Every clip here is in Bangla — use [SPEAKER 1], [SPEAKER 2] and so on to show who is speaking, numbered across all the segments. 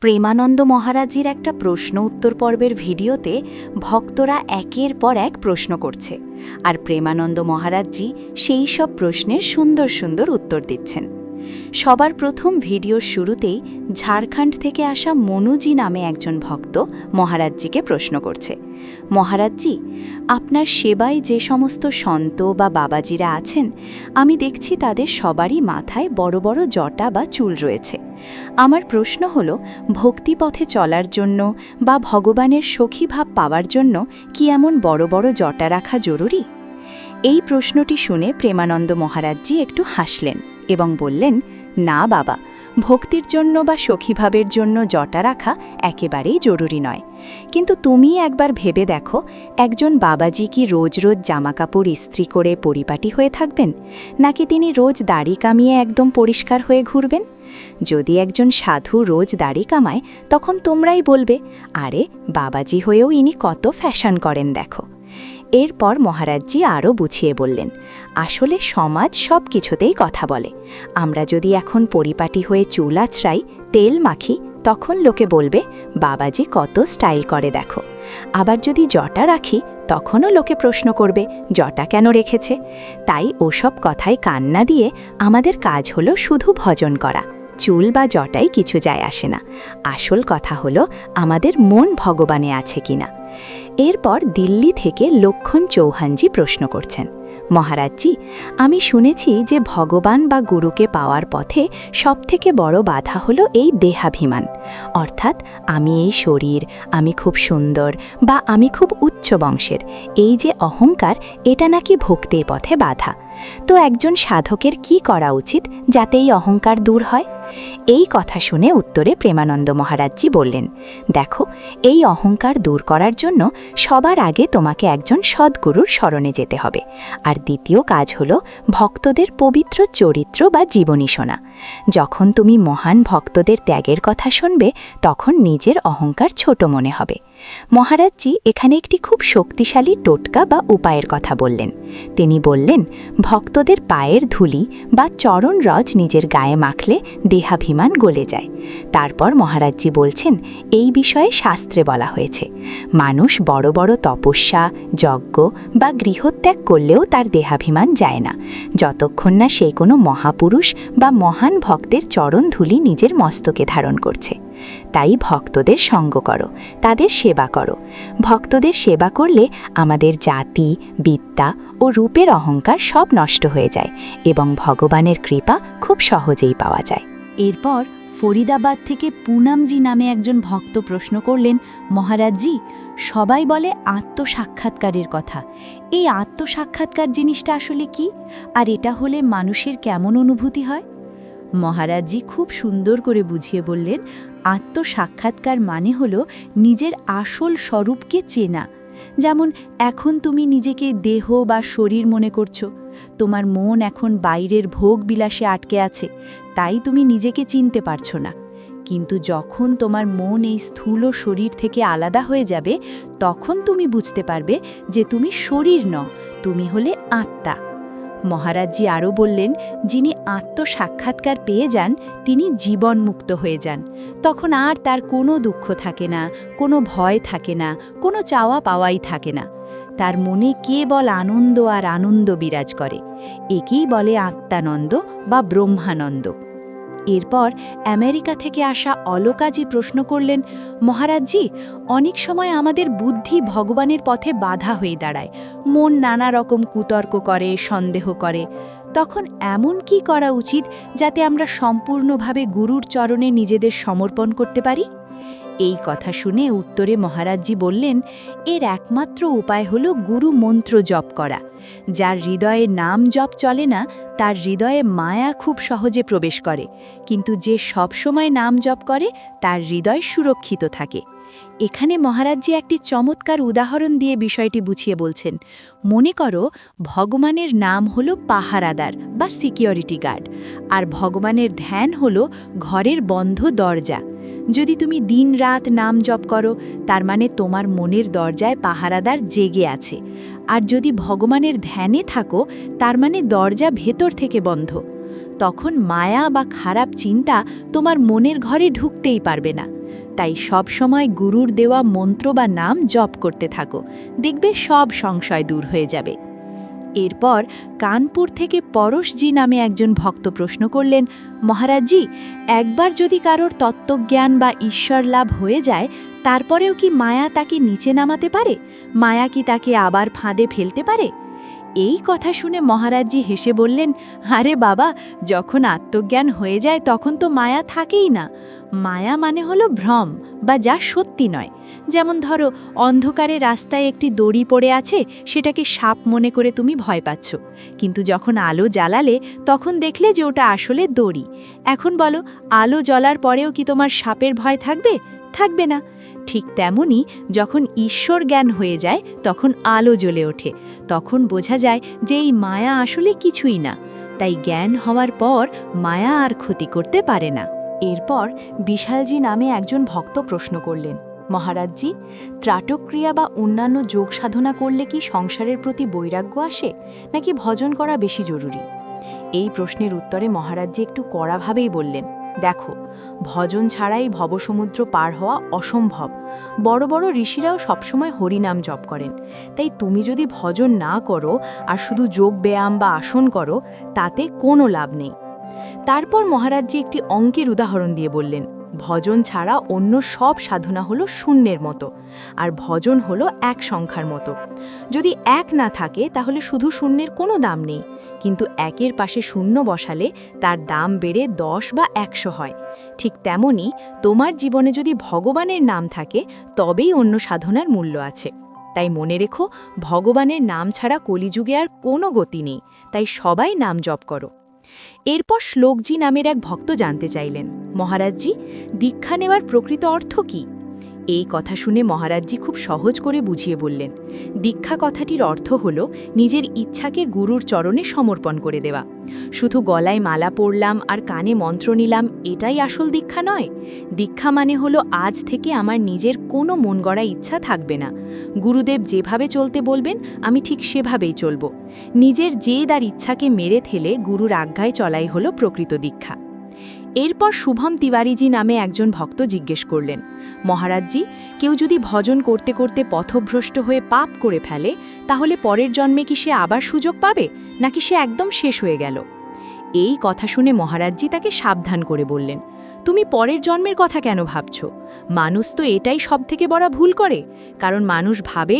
[SPEAKER 1] প্রেমানন্দ মহারাজজির একটা প্রশ্ন উত্তর পর্বের ভিডিওতে ভক্তরা একের পর এক প্রশ্ন করছে আর প্রেমানন্দ মহারাজজি সেই সব প্রশ্নের সুন্দর সুন্দর উত্তর দিচ্ছেন। সবার প্রথম ভিডিওর শুরুতেই ঝাড়খণ্ড থেকে আসা মনুজি নামে একজন ভক্ত মহারাজজিকে প্রশ্ন করছে, মহারাজজি, আপনার সেবায় যে সমস্ত সন্ত বা বাবাজিরা আছেন, আমি দেখছি তাদের সবারই মাথায় বড় বড় জটা বা চুল রয়েছে। আমার প্রশ্ন হল, ভক্তিপথে চলার জন্য বা ভগবানের সখীভাব পাওয়ার জন্য কি এমন বড় বড় জটা রাখা জরুরি? এই প্রশ্নটি শুনে প্রেমানন্দ মহারাজজি একটু হাসলেন এবং বললেন, না বাবা, ভক্তির জন্য বা সখীভাবের জন্য জটা রাখা একেবারেই জরুরি নয়। কিন্তু তুমি একবার ভেবে দেখো, একজন বাবাজি কি রোজ রোজ জামাকাপড় ইস্ত্রি করে পরিপাটি হয়ে থাকবেন, নাকি তিনি রোজ দাড়ি কামিয়ে একদম পরিষ্কার হয়ে ঘুরবেন? যদি একজন সাধু রোজ দাড়ি কামায়, তখন তোমরাই বলবে, আরে বাবাজি হয়েও ইনি কত ফ্যাশন করেন দেখো। এরপর মহারাজজি আরও বুঝিয়ে বললেন, আসলে সমাজ সব কিছুতেই কথা বলে। আমরা যদি এখন পরিপাটি হয়ে চুল আঁচড়াই, তেল মাখি, তখন লোকে বলবে, বাবাজি কত স্টাইল করে দেখো। আবার যদি জটা রাখি, তখনও লোকে প্রশ্ন করবে, জটা কেন রেখেছে? তাই ওসব কথায় কান না দিয়ে আমাদের কাজ হলো শুধু ভজন করা। চুল বা জটাই কিছু যায় আসে না। আসল কথা হলো আমাদের মন ভগবানে আছে কিনা। এরপর দিল্লি থেকে লক্ষণ চৌহানজি প্রশ্ন করছেন, মহারাজজি, আমি শুনেছি যে ভগবান বা গুরুকে পাওয়ার পথে সবথেকে বড় বাধা হলো এই দেহাভিমান, অর্থাৎ আমি এই শরীর, আমি খুব সুন্দর বা আমি খুব উচ্চ বংশের, এই যে অহংকার, এটা নাকি ভক্তির পথে বাধা। তো একজন সাধকের কি করা উচিত যাতে এই অহংকার দূর হয়? এই কথা শুনে উত্তরে প্রেমানন্দ মহারাজজি বললেন, দেখো, এই অহংকার দূর করার জন্য সবার আগে তোমাকে একজন সদ্গুরুর শরণে যেতে হবে। আর দ্বিতীয় কাজ হলো ভক্তদের পবিত্র চরিত্র বা জীবনী শোনা। যখন তুমি মহান ভক্তদের ত্যাগের কথা শুনবে, তখন নিজের অহংকার ছোট মনে হবে। মহারাজজি এখানে একটি খুব শক্তিশালী টোটকা বা উপায়ের কথা বললেন। তিনি বললেন, ভক্তদের পায়ের ধুলি বা চরণ রজ নিজের গায়ে মাখলে দেহাভিমান গলে যায়। তারপর মহারাজজি বলছেন, এই বিষয়ে শাস্ত্রে বলা হয়েছে, মানুষ বড় বড় তপস্যা, যজ্ঞ বা গৃহত্যাগ করলেও তার দেহাভিমান যায় না, যতক্ষণ না সে কোনো মহাপুরুষ বা মহান ভক্তের চরণ ধুলি নিজের মস্তকে ধারণ করছে। তাই ভক্তদের সঙ্গ করো, তাদের সেবা করো। ভক্তদের সেবা করলে আমাদের জাতি, বিদ্যা ও রূপের অহংকার সব নষ্ট হয়ে যায় এবং ভগবানের কৃপা খুব সহজেই পাওয়া যায়।
[SPEAKER 2] এরপর ফরিদাবাদ থেকে পুনামজি নামে একজন ভক্ত প্রশ্ন করলেন, মহারাজজি, সবাই বলে আত্মসাক্ষাৎকারের কথা। এই আত্মসাক্ষাৎকার জিনিসটা আসলে কি, আর এটা হলে মানুষের কেমন অনুভূতি হয়? মহারাজজি খুব সুন্দর করে বুঝিয়ে বললেন, আত্মসাক্ষাৎকার মানে হলো নিজের আসল স্বরূপকে চেনা। যেমন এখন তুমি নিজেকে দেহ বা শরীর মনে করছো, তোমার মন এখন বাইরের ভোগ বিলাসে আটকে আছে, তাই তুমি নিজেকে চিনতে পারছো না। কিন্তু যখন তোমার মন এই স্থূল শরীর থেকে আলাদা হয়ে যাবে, তখন তুমি বুঝতে পারবে যে তুমি শরীর নও, তুমি হলে আত্মা। মহারাজজি আরও বললেন, যিনি আত্মসাক্ষাৎকার পেয়ে যান, তিনি জীবনমুক্ত হয়ে যান। তখন আর তার কোনো দুঃখ থাকে না, কোনো ভয় থাকে না, কোনো চাওয়া পাওয়াই থাকে না। তার মনে কেবল আনন্দ আর আনন্দ বিরাজ করে। একেই বলে আত্মানন্দ বা ব্রহ্মানন্দ। এরপর আমেরিকা থেকে আসা অলোকাজি প্রশ্ন করলেন, মহারাজজি, অনেক সময় আমাদের বুদ্ধি ভগবানের পথে বাধা হয়ে দাঁড়ায়, মন নানা রকম কুতর্ক করে, সন্দেহ করে। তখন এমন কি করা উচিত যাতে আমরা সম্পূর্ণভাবে গুরুর চরণে নিজেদের সমর্পণ করতে পারি? এই কথা শুনে উত্তরে মহারাজজি বললেন, এর একমাত্র উপায় হল গুরু মন্ত্র জপ করা। যার হৃদয়ে নাম জপ চলে না, তার হৃদয়ে মায়া খুব সহজে প্রবেশ করে, কিন্তু যে সবসময় নাম জপ করে, তার হৃদয় সুরক্ষিত থাকে। এখানে মহারাজজি একটি চমৎকার উদাহরণ দিয়ে বিষয়টি বুঝিয়ে বলছেন। মনে করো, ভগবানের নাম হলো পাহারাদার বা সিকিউরিটি গার্ড, আর ভগবানের ধ্যান হলো ঘরের বন্ধ দরজা। যদি তুমি দিনরাত নাম জপ করো, তার মানে তোমার মনের দরজায় পাহারাদার জেগে আছে। আর যদি ভগবানের ধ্যানে থাকো, তার মানে দরজা ভেতর থেকে বন্ধ। তখন মায়া বা খারাপ চিন্তা তোমার মনের ঘরে ঢুকতেই পারবে না। তাই সব সময় গুরুর দেওয়া মন্ত্র বা নাম জপ করতে থাকো, দেখবে সব সংশয় দূর হয়ে যাবে। এরপর কানপুর থেকে পরশজি নামে একজন ভক্ত প্রশ্ন করলেন, মহারাজজি, একবার যদি কারোর তত্ত্বজ্ঞান বা ঈশ্বর লাভ হয়ে যায়, তারপরেও কি মায়া তাকে নিচে নামাতে পারে? মায়া কি তাকে আবার ফাঁদে ফেলতে পারে? এই কথা শুনে মহারাজজি হেসে বললেন, আরে বাবা, যখন আত্মজ্ঞান হয়ে যায় তখন তো মায়া থাকেই না। মায়া মানে হলো ভ্রম, বা যা সত্যি নয়। যেমন ধরো, অন্ধকারে রাস্তায় একটি দড়ি পড়ে আছে, সেটাকে সাপ মনে করে তুমি ভয় পাচ্ছ, কিন্তু যখন আলো জ্বালালে তখন দেখলে যে ওটা আসলে দড়ি। এখন বলো, আলো জ্বলার পরেও কি তোমার সাপের ভয় থাকবে? থাকবে না। ঠিক তেমনি যখন ঈশ্বর জ্ঞান হয়ে যায় তখন আলো জ্বলে ওঠে, তখন বোঝা যায় যে এই মায়া আসলে কিছুই না। তাই জ্ঞান হওয়ার পর মায়া আর ক্ষতি করতে পারে না।
[SPEAKER 1] এরপর বিশালজি নামে একজন ভক্ত প্রশ্ন করলেন, মহারাজজি, ত্রাটক্রিয়া বা অন্যান্য যোগ সাধনা করলে কি সংসারের প্রতি বৈরাগ্য আসে, নাকি ভজন করা বেশি জরুরি? এই প্রশ্নের উত্তরে মহারাজজি একটু কড়াভাবেই বললেন, দেখো, ভজন ছাড়াই ভবসমুদ্র পার হওয়া অসম্ভব। বড় বড় ঋষিরাও সবসময় হরিনাম জপ করেন। তাই তুমি যদি ভজন না করো আর শুধু যোগ ব্যায়াম বা আসন করো, তাতে কোনো লাভ নেই। তারপর মহারাজজি একটি অঙ্কের উদাহরণ দিয়ে বললেন, ভজন ছাড়া অন্য সব সাধনা হলো শূন্যের মতো, আর ভজন হলো এক সংখ্যার মতো। যদি এক না থাকে তাহলে শুধু শূন্যের কোনো দাম নেই, কিন্তু একের পাশে শূন্য বসালে তার দাম বেড়ে 10 বা 100 হয়। ঠিক তেমনি তোমার জীবনে যদি ভগবানের নাম থাকে, তবেই অন্য সাধনার মূল্য আছে। তাই মনে রেখো, ভগবানের নাম ছাড়া কলিযুগে আর কোনো গতি নেই, তাই সবাই নাম জপ করো। এরপর শ্লোকজি নামের এক ভক্ত জানতে চাইলেন, মহারাজজি, দীক্ষা নেওয়ার প্রকৃত অর্থ কি? এই কথা শুনে মহারাজজি খুব সহজ করে বুঝিয়ে বললেন, দীক্ষা কথাটির অর্থ হল নিজের ইচ্ছাকে গুরুর চরণে সমর্পণ করে দেওয়া। শুধু গলায় মালা পরলাম আর কানে মন্ত্র নিলাম, এটাই আসল দীক্ষা নয়। দীক্ষা মানে হলো আজ থেকে আমার নিজের কোনো মন গড়া ইচ্ছা থাকবে না। গুরুদেব যেভাবে চলতে বলবেন আমি ঠিক সেভাবেই চলব। নিজের জেদ আর ইচ্ছাকে মেরে ফেলে গুরুর আজ্ঞায় চলাই হলো প্রকৃত দীক্ষা। এরপর শুভম তিওয়ারিজি নামে একজন ভক্ত জিজ্ঞেস করলেন, মহারাজজি, কেউ যদি ভজন করতে করতে পথভ্রষ্ট হয়ে পাপ করে ফেলে, তাহলে পরের জন্মে কি সে আবার সুযোগ পাবে, নাকি সে একদম শেষ হয়ে গেল? এই কথা শুনে মহারাজজি তাকে সাবধান করে বললেন, তুমি পরের জন্মের কথা কেন ভাবছ? মানুষ তো এটাই সবথেকে বড় ভুল করে, কারণ মানুষ ভাবে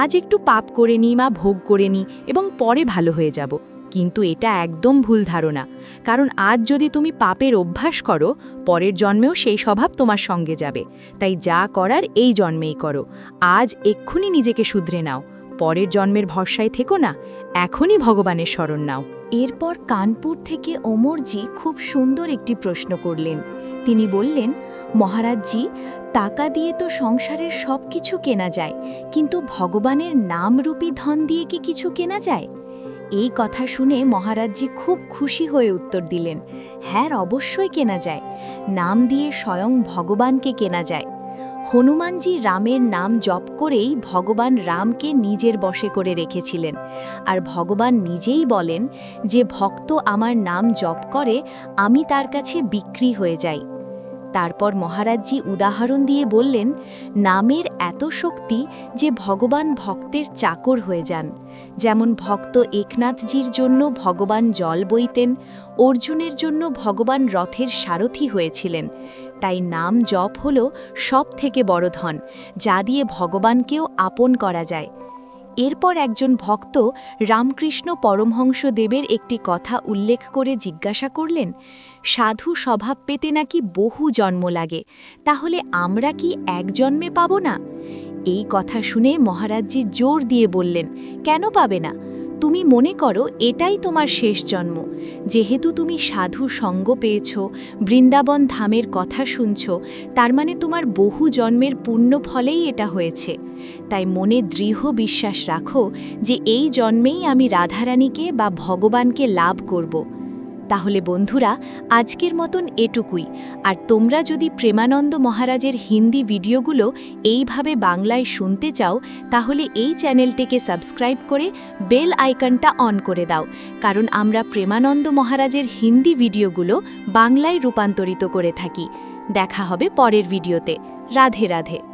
[SPEAKER 1] আজ একটু পাপ করে নিই বা ভোগ করে নিই এবং পরে ভালো হয়ে যাব। কিন্তু এটা একদম ভুল ধারণা, কারণ আজ যদি তুমি পাপের অভ্যাস করো, পরের জন্মেও সেই স্বভাব তোমার সঙ্গে যাবে। তাই যা করার এই জন্মেই করো। আজ এক্ষুনি নিজেকে শুধরে নাও, পরের জন্মের ভরসায় থেকো না, এখনই ভগবানের শরণ নাও। এরপর কানপুর থেকে ওমরজি খুব সুন্দর একটি প্রশ্ন করলেন। তিনি বললেন, মহারাজজি, টাকা দিয়ে তো সংসারের সব কিছু কেনা যায়, কিন্তু ভগবানের নামরূপী ধন দিয়ে কি কিছু কেনা যায়? এই কথা শুনে মহারাজজি খুব খুশি হয়ে উত্তর দিলেন, হ্যাঁ, অবশ্যই কেনা যায়। নাম দিয়ে স্বয়ং ভগবানকে কেনা যায়। হনুমানজি রামের নাম জপ করেই ভগবান রামকে নিজের বশে করে রেখেছিলেন, আর ভগবান নিজেই বলেন যে ভক্ত আমার নাম জপ করে, আমি তার কাছে বিক্রি হয়ে যাই। তারপর মহারাজজি উদাহরণ দিয়ে বললেন, নামের এত শক্তি যে ভগবান ভক্তের চাকর হয়ে যান। যেমন ভক্ত একনাথজির জন্য ভগবান জল বইতেন, অর্জুনের জন্য ভগবান রথের সারথি হয়েছিলেন। তাই নাম জপ হল সব থেকে বড় ধন, যা দিয়ে ভগবানকেও আপন করা যায়। এরপর একজন ভক্ত রামকৃষ্ণ পরমহংসদেবের একটি কথা উল্লেখ করে জিজ্ঞাসা করলেন, সাধু স্বভাব পেতে নাকি বহু জন্ম লাগে, তাহলে আমরা কি এক জন্মে পাব না? এই কথা শুনে মহারাজজি জোর দিয়ে বললেন, কেন পাবে না? তুমি মনে করো এটাই তোমার শেষ জন্ম। যেহেতু তুমি সাধু সঙ্গ পেয়েছ, বৃন্দাবন ধামের কথা শুনছ, তার মানে তোমার বহু জন্মের পুণ্য ফলেই এটা হয়েছে। তাই মনে দৃঢ় বিশ্বাস রাখো যে এই জন্মেই আমি রাধারানীকে বা ভগবানকে লাভ করব। তাহলে বন্ধুরা, আজকের মতন এটুকুই। আর তোমরা যদি প্রেমানন্দ মহারাজের হিন্দি ভিডিওগুলো এইভাবে বাংলায় শুনতে চাও, তাহলে এই চ্যানেলটিকে সাবস্ক্রাইব করে বেল আইকনটা অন করে দাও, কারণ আমরা প্রেমানন্দ মহারাজের হিন্দি ভিডিওগুলো বাংলায় রূপান্তরিত করে থাকি। দেখা হবে পরের ভিডিওতে। রাধে রাধে।